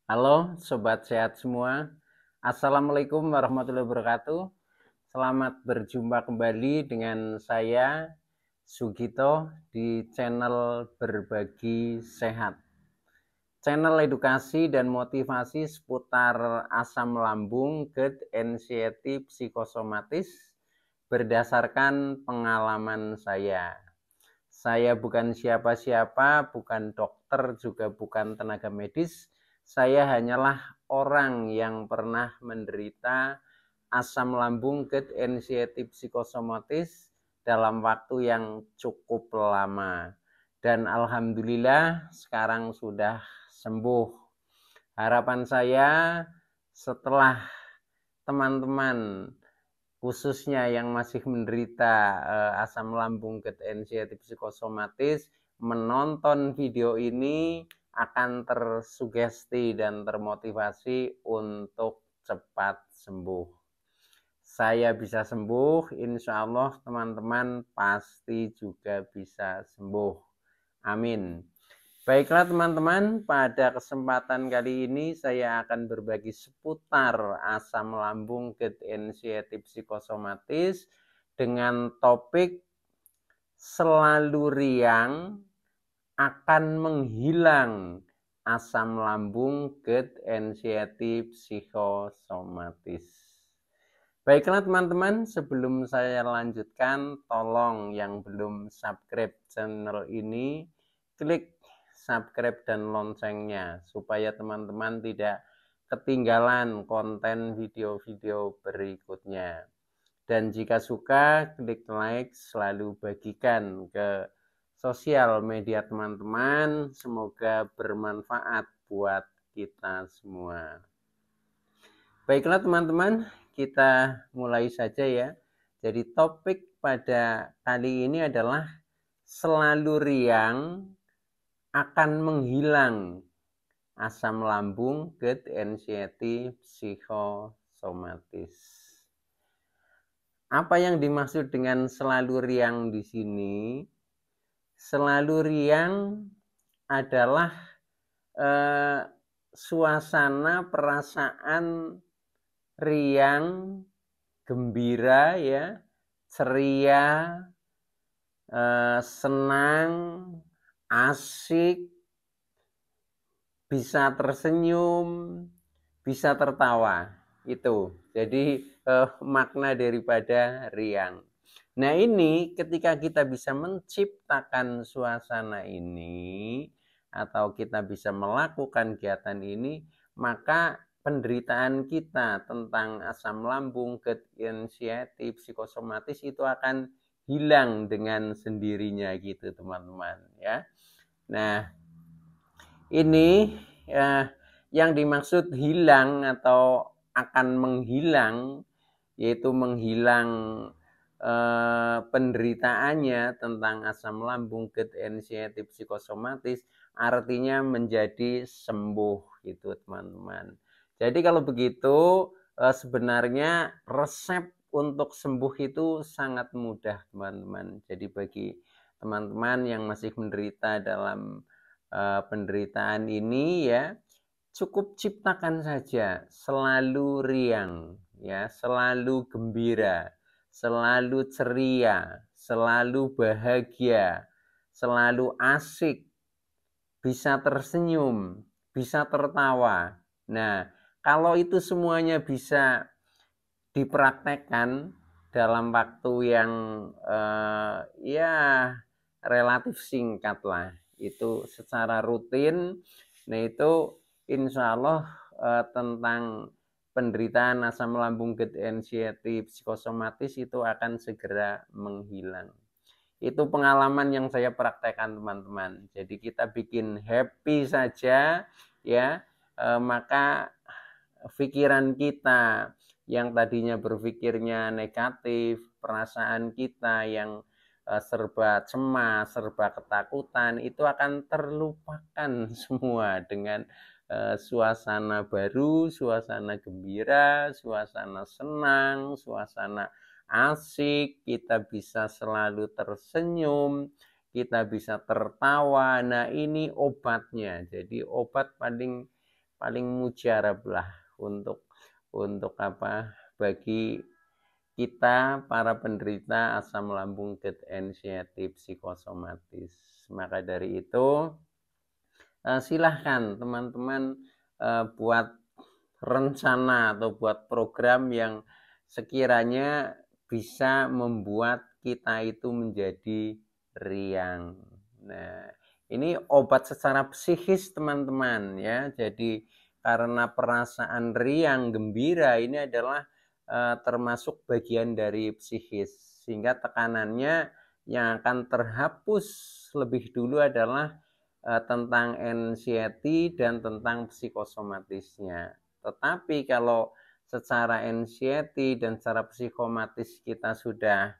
Halo Sobat Sehat semua. Assalamualaikum warahmatullahi wabarakatuh. Selamat berjumpa kembali dengan saya Sugito di channel Berbagi Sehat. Channel edukasi dan motivasi seputar asam lambung, GERD, anxiety, psikosomatis berdasarkan pengalaman saya. Saya bukan siapa-siapa, bukan dokter, juga bukan tenaga medis. Saya hanyalah orang yang pernah menderita asam lambung, GERD, anxiety, psikosomatis dalam waktu yang cukup lama. Dan alhamdulillah sekarang sudah sembuh. Harapan saya setelah teman-teman khususnya yang masih menderita asam lambung, GERD, anxiety, psikosomatis menonton video ini akan tersugesti dan termotivasi untuk cepat sembuh. Saya bisa sembuh, insya Allah teman-teman pasti juga bisa sembuh. Amin. Baiklah teman-teman, pada kesempatan kali ini saya akan berbagi seputar asam lambung, GERD, anxiety, psikosomatis dengan topik selalu riang akan menghilang asam lambung, GERD, anxiety, psikosomatis. Baiklah teman-teman, sebelum saya lanjutkan, tolong yang belum subscribe channel ini, klik subscribe dan loncengnya, supaya teman-teman tidak ketinggalan konten video-video berikutnya. Dan jika suka, klik like, selalu bagikan ke sosial media teman-teman, semoga bermanfaat buat kita semua. Baiklah teman-teman, kita mulai saja ya. Jadi topik pada kali ini adalah selalu riang akan menghilang asam lambung, GERD, anxiety, psikosomatis. Apa yang dimaksud dengan selalu riang di sini? Selalu riang adalah suasana perasaan riang, gembira ya, ceria, senang, asik, bisa tersenyum, bisa tertawa. Itu. Jadi makna daripada riang. Nah, ini ketika kita bisa menciptakan suasana ini atau kita bisa melakukan kegiatan ini, maka penderitaan kita tentang asam lambung, GERD, anxiety, psikosomatis itu akan hilang dengan sendirinya gitu teman-teman ya. Nah, ini yang dimaksud hilang atau akan menghilang, yaitu menghilang penderitaannya tentang asam lambung, GERD, anxiety, psikosomatis, artinya menjadi sembuh gitu teman-teman. Jadi kalau begitu sebenarnya resep untuk sembuh itu sangat mudah teman-teman. Jadi bagi teman-teman yang masih menderita dalam penderitaan ini ya, cukup ciptakan saja selalu riang ya, selalu gembira, selalu ceria, selalu bahagia, selalu asik, bisa tersenyum, bisa tertawa. Nah, kalau itu semuanya bisa dipraktekkan dalam waktu yang ya relatif singkat lah, itu secara rutin, nah itu insya Allah tentang penderitaan asam lambung, GERD, anxiety, psikosomatis itu akan segera menghilang. Itu pengalaman yang saya praktekkan teman-teman. Jadi kita bikin happy saja ya, maka pikiran kita yang tadinya berpikirnya negatif, perasaan kita yang serba cemas, serba ketakutan, itu akan terlupakan semua dengan suasana baru, suasana gembira, suasana senang, suasana asik, kita bisa selalu tersenyum, kita bisa tertawa. Nah, ini obatnya. Jadi obat paling paling mujarab lah untuk apa, bagi kita para penderita asam lambung dan anxiety psikosomatis. Maka dari itu silahkan teman-teman buat rencana atau buat program yang sekiranya bisa membuat kita itu menjadi riang. Nah, ini obat secara psikis teman-teman ya. Jadi karena perasaan riang, gembira ini adalah termasuk bagian dari psikis, sehingga tekanannya yang akan terhapus lebih dulu adalah tentang anxiety dan tentang psikosomatisnya. Tetapi kalau secara anxiety dan secara psikomatis kita sudah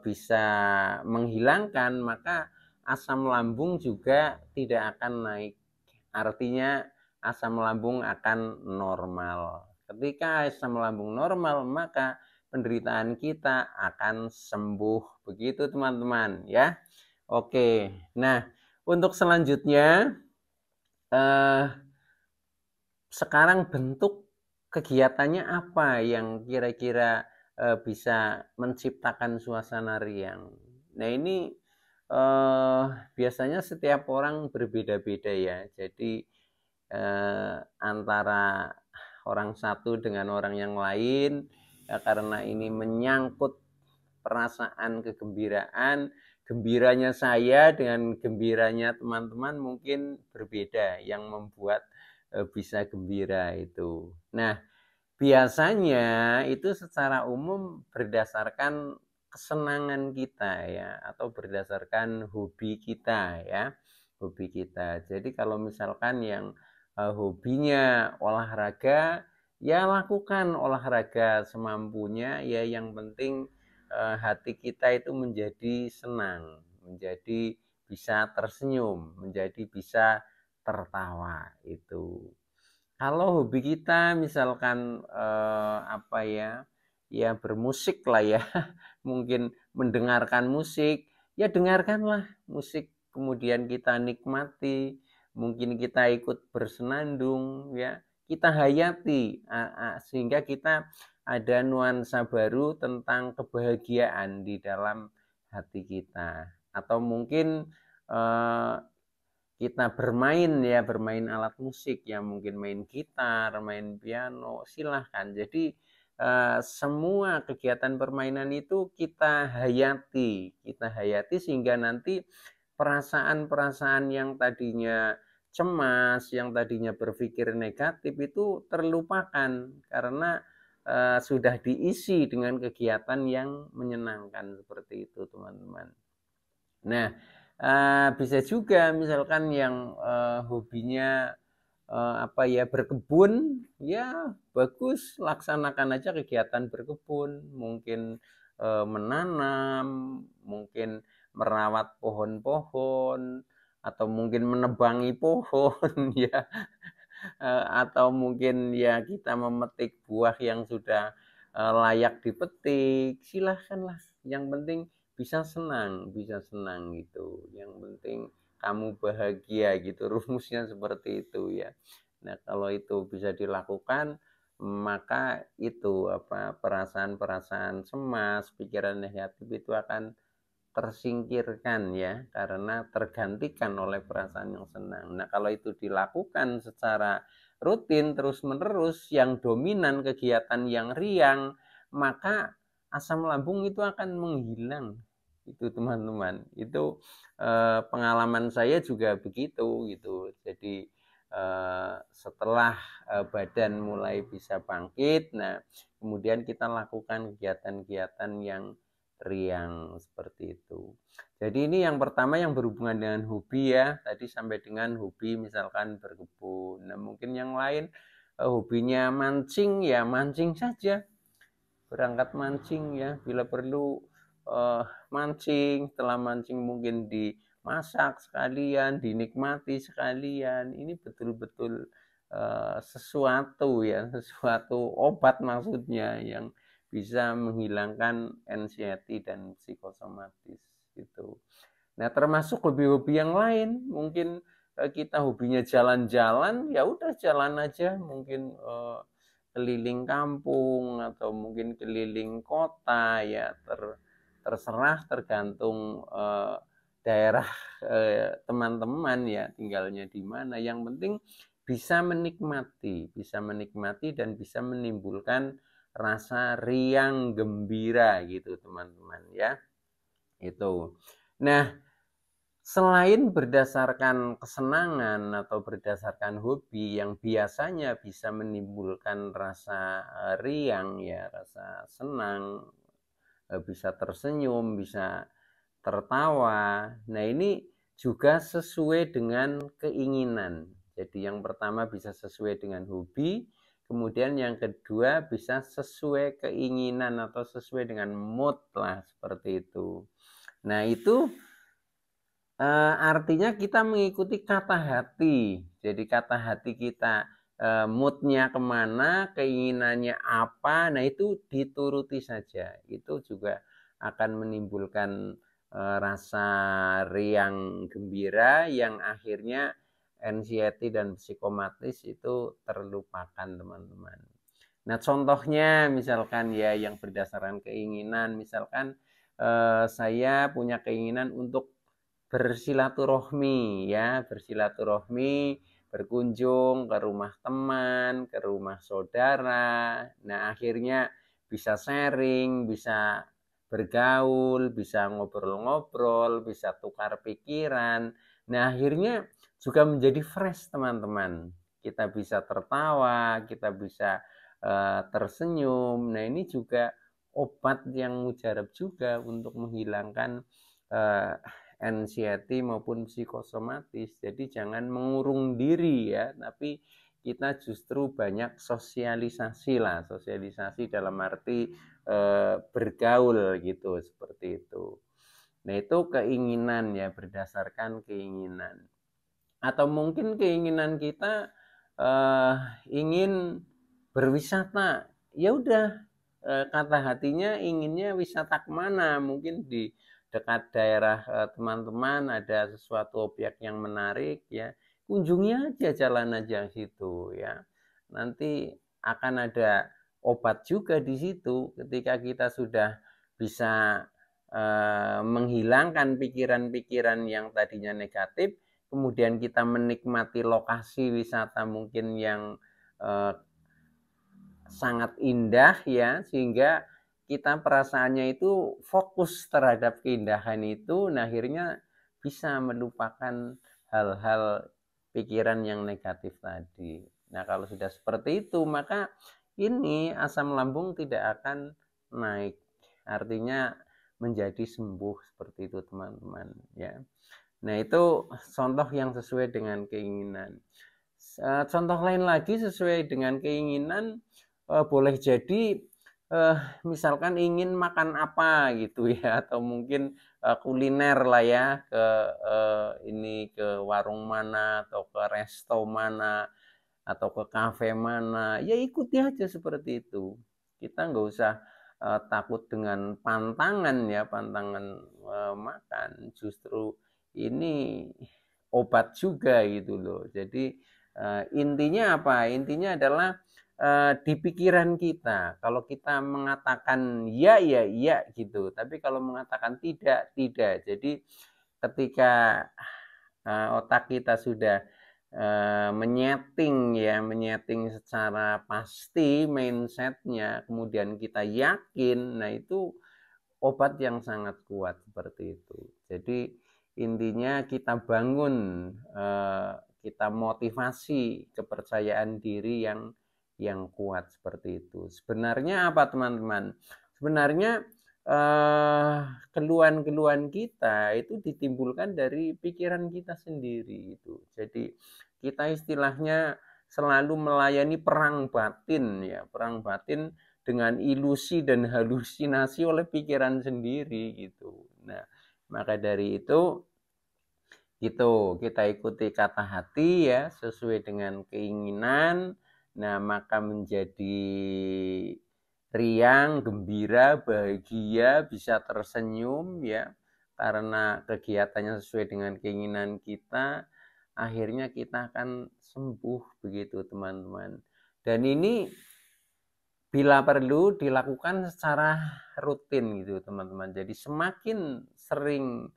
bisa menghilangkan, maka asam lambung juga tidak akan naik. Artinya asam lambung akan normal. Ketika asam lambung normal, maka penderitaan kita akan sembuh. Begitu teman-teman ya. Oke. Nah, untuk selanjutnya sekarang bentuk kegiatannya apa yang kira-kira bisa menciptakan suasana riang. Nah, ini biasanya setiap orang berbeda-beda ya. Jadi antara orang satu dengan orang yang lain ya, karena ini menyangkut perasaan kegembiraan, gembiranya saya dengan gembiranya teman-teman mungkin berbeda yang membuat bisa gembira itu. Nah, biasanya itu secara umum berdasarkan kesenangan kita ya, atau berdasarkan hobi kita ya, hobi kita. Jadi kalau misalkan yang hobinya olahraga, ya lakukan olahraga semampunya ya, yang penting hati kita itu menjadi senang, menjadi bisa tersenyum, menjadi bisa tertawa itu. Kalau hobi kita misalkan apa ya, ya bermusik lah ya, mungkin mendengarkan musik, ya dengarkanlah musik, kemudian kita nikmati, mungkin kita ikut bersenandung ya, kita hayati sehingga kita ada nuansa baru tentang kebahagiaan di dalam hati kita. Atau mungkin kita bermain ya, bermain alat musik ya, mungkin main gitar, main piano, silahkan. Jadi semua kegiatan permainan itu kita hayati sehingga nanti perasaan-perasaan yang tadinya cemas, yang tadinya berpikir negatif itu terlupakan karena sudah diisi dengan kegiatan yang menyenangkan seperti itu teman-teman. Nah, bisa juga misalkan yang hobinya apa ya, berkebun, ya bagus, laksanakan aja kegiatan berkebun, mungkin menanam, mungkin merawat pohon-pohon, atau mungkin menebangi pohon ya, atau mungkin ya kita memetik buah yang sudah layak dipetik, silahkanlah. Yang penting bisa senang gitu. Yang penting kamu bahagia gitu, rumusnya seperti itu ya. Nah, kalau itu bisa dilakukan, maka itu apa, perasaan-perasaan cemas, pikiran negatif itu akan tersingkirkan ya, karena tergantikan oleh perasaan yang senang. Nah, kalau itu dilakukan secara rutin terus-menerus, yang dominan kegiatan yang riang, maka asam lambung itu akan menghilang. Itu teman-teman. Itu pengalaman saya juga begitu gitu. Jadi setelah badan mulai bisa bangkit, nah kemudian kita lakukan kegiatan-kegiatan yang riang seperti itu. Jadi ini yang pertama yang berhubungan dengan hobi ya. Tadi sampai dengan hobi misalkan berkebun. Nah, mungkin yang lain hobinya mancing, ya mancing saja. Berangkat mancing ya, bila perlu mancing, setelah mancing mungkin dimasak sekalian, dinikmati sekalian. Ini betul-betul sesuatu ya, sesuatu obat maksudnya yang bisa menghilangkan anxiety dan psikosomatis gitu. Nah, termasuk hobi-hobi yang lain, mungkin kita hobinya jalan-jalan, ya udah jalan aja, mungkin keliling kampung atau mungkin keliling kota, ya terserah, tergantung daerah teman-teman ya tinggalnya di mana. Yang penting bisa menikmati dan bisa menimbulkan rasa riang gembira gitu teman-teman ya. Itu. Nah, selain berdasarkan kesenangan atau berdasarkan hobi yang biasanya bisa menimbulkan rasa riang ya, rasa senang, bisa tersenyum, bisa tertawa. Nah, ini juga sesuai dengan keinginan. Jadi yang pertama bisa sesuai dengan hobi, kemudian yang kedua bisa sesuai keinginan atau sesuai dengan mood lah, seperti itu. Nah, itu artinya kita mengikuti kata hati. Jadi kata hati kita, moodnya kemana, keinginannya apa, nah itu dituruti saja. Itu juga akan menimbulkan rasa riang gembira yang akhirnya anxiety dan psikomatis itu terlupakan teman-teman. Nah, contohnya misalkan ya yang berdasarkan keinginan, misalkan saya punya keinginan untuk bersilaturahmi ya, bersilaturahmi, berkunjung ke rumah teman, ke rumah saudara. Nah, akhirnya bisa sharing, bisa bergaul, bisa ngobrol-ngobrol, bisa tukar pikiran. Nah, akhirnya juga menjadi fresh teman-teman. Kita bisa tertawa, kita bisa tersenyum. Nah, ini juga obat yang mujarab juga untuk menghilangkan anxiety maupun psikosomatis. Jadi jangan mengurung diri ya, tapi kita justru banyak sosialisasi lah, sosialisasi dalam arti bergaul gitu, seperti itu. Nah, itu keinginan ya, berdasarkan keinginan. Atau mungkin keinginan kita ingin berwisata, ya udah, kata hatinya inginnya wisata kemana, mungkin di dekat daerah teman-teman ada sesuatu objek yang menarik ya, kunjungi aja, jalan aja situ ya, nanti akan ada obat juga di situ ketika kita sudah bisa menghilangkan pikiran-pikiran yang tadinya negatif, kemudian kita menikmati lokasi wisata mungkin yang sangat indah ya, sehingga kita perasaannya itu fokus terhadap keindahan itu. Nah, akhirnya bisa melupakan hal-hal pikiran yang negatif tadi. Nah, kalau sudah seperti itu, maka ini asam lambung tidak akan naik, artinya menjadi sembuh, seperti itu teman-teman ya. Nah, itu contoh yang sesuai dengan keinginan. Contoh lain lagi sesuai dengan keinginan, boleh jadi misalkan ingin makan apa gitu ya, atau mungkin kuliner lah ya, ke warung mana atau ke resto mana atau ke kafe mana, ya ikuti aja seperti itu. Kita nggak usah takut dengan pantangan ya, pantangan makan, justru ini obat juga gitu loh. Jadi intinya apa? Intinya adalah di pikiran kita. Kalau kita mengatakan ya, ya, ya gitu. Tapi kalau mengatakan tidak, tidak. Jadi ketika otak kita sudah menyeting secara pasti mindsetnya, kemudian kita yakin, nah itu obat yang sangat kuat, seperti itu. Jadi intinya kita bangun, kita motivasi kepercayaan diri yang kuat, seperti itu. Sebenarnya apa teman-teman? Sebenarnya keluhan-keluhan kita itu ditimbulkan dari pikiran kita sendiri itu. Jadi kita istilahnya selalu melayani perang batin ya, perang batin dengan ilusi dan halusinasi oleh pikiran sendiri gitu. Nah, maka dari itu gitu, kita ikuti kata hati ya, sesuai dengan keinginan. Nah, maka menjadi riang, gembira, bahagia, bisa tersenyum ya, karena kegiatannya sesuai dengan keinginan kita. akhirnya kita akan sembuh begitu teman-teman. Dan ini bila perlu dilakukan secara rutin gitu teman-teman. Jadi semakin sering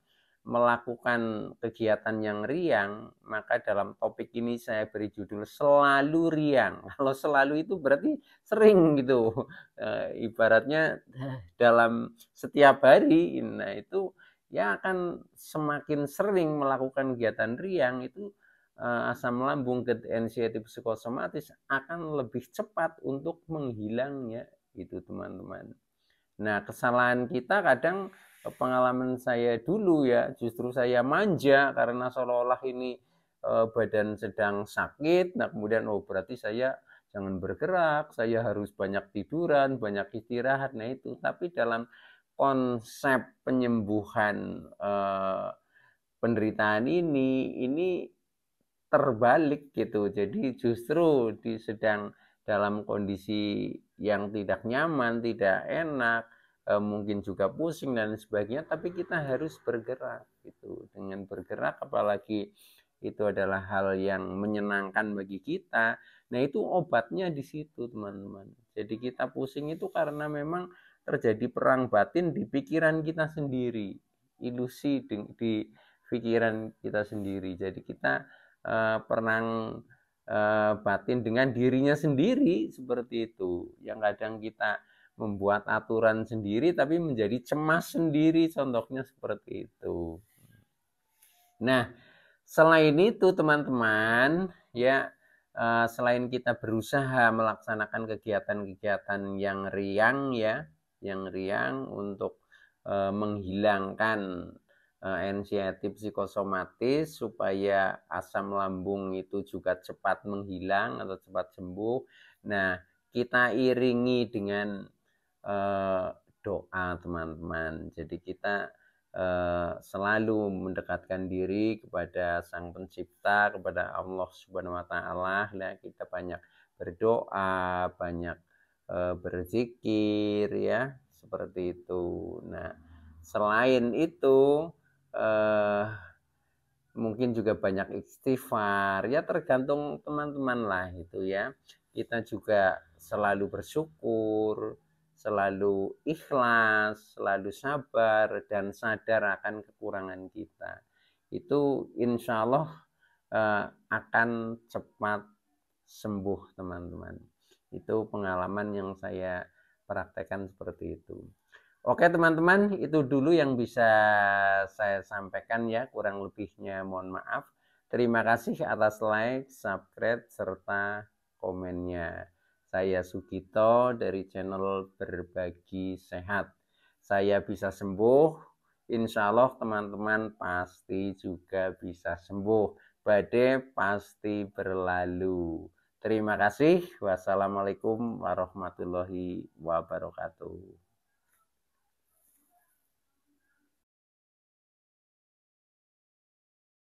melakukan kegiatan yang riang, maka dalam topik ini saya beri judul selalu riang. Kalau selalu itu berarti sering gitu. Ibaratnya dalam setiap hari, nah itu ya akan semakin sering melakukan kegiatan riang itu asam lambung anxiety psikosomatis akan lebih cepat untuk menghilangnya gitu teman-teman. Nah, kesalahan kita kadang pengalaman saya dulu ya, justru saya manja karena seolah-olah ini badan sedang sakit. Nah, kemudian oh berarti saya jangan bergerak, saya harus banyak tiduran, banyak istirahat. Nah, itu. Tapi dalam konsep penyembuhan penderitaan ini terbalik gitu. Jadi justru sedang dalam kondisi yang tidak nyaman, tidak enak, mungkin juga pusing dan sebagainya, tapi kita harus bergerak gitu. Dengan bergerak apalagi itu adalah hal yang menyenangkan bagi kita. Nah, itu obatnya di situ, teman-teman. Jadi kita pusing itu karena memang terjadi perang batin di pikiran kita sendiri, ilusi di pikiran kita sendiri. Jadi kita perang batin dengan dirinya sendiri seperti itu. Yang kadang kita membuat aturan sendiri tapi menjadi cemas sendiri, contohnya seperti itu. Nah, selain itu teman-teman, ya selain kita berusaha melaksanakan kegiatan-kegiatan yang riang ya, yang riang untuk menghilangkan anxiety psikosomatis supaya asam lambung itu juga cepat menghilang atau cepat sembuh. Nah, kita iringi dengan doa teman-teman. Jadi kita selalu mendekatkan diri kepada Sang Pencipta, kepada Allah Subhanahu wa taala. Nah, kita banyak berdoa, banyak berzikir ya, seperti itu. Nah, selain itu mungkin juga banyak istighfar. Ya tergantung teman-teman lah itu ya. Kita juga selalu bersyukur, selalu ikhlas, selalu sabar dan sadar akan kekurangan kita. Itu insya Allah akan cepat sembuh teman-teman. Itu pengalaman yang saya praktekkan seperti itu. Oke teman-teman, itu dulu yang bisa saya sampaikan ya, kurang lebihnya mohon maaf. Terima kasih atas like, subscribe, serta komennya. Saya Sugito dari channel Berbagi Sehat. Saya bisa sembuh, insya Allah teman-teman pasti juga bisa sembuh. Badai pasti berlalu. Terima kasih. Wassalamualaikum warahmatullahi wabarakatuh.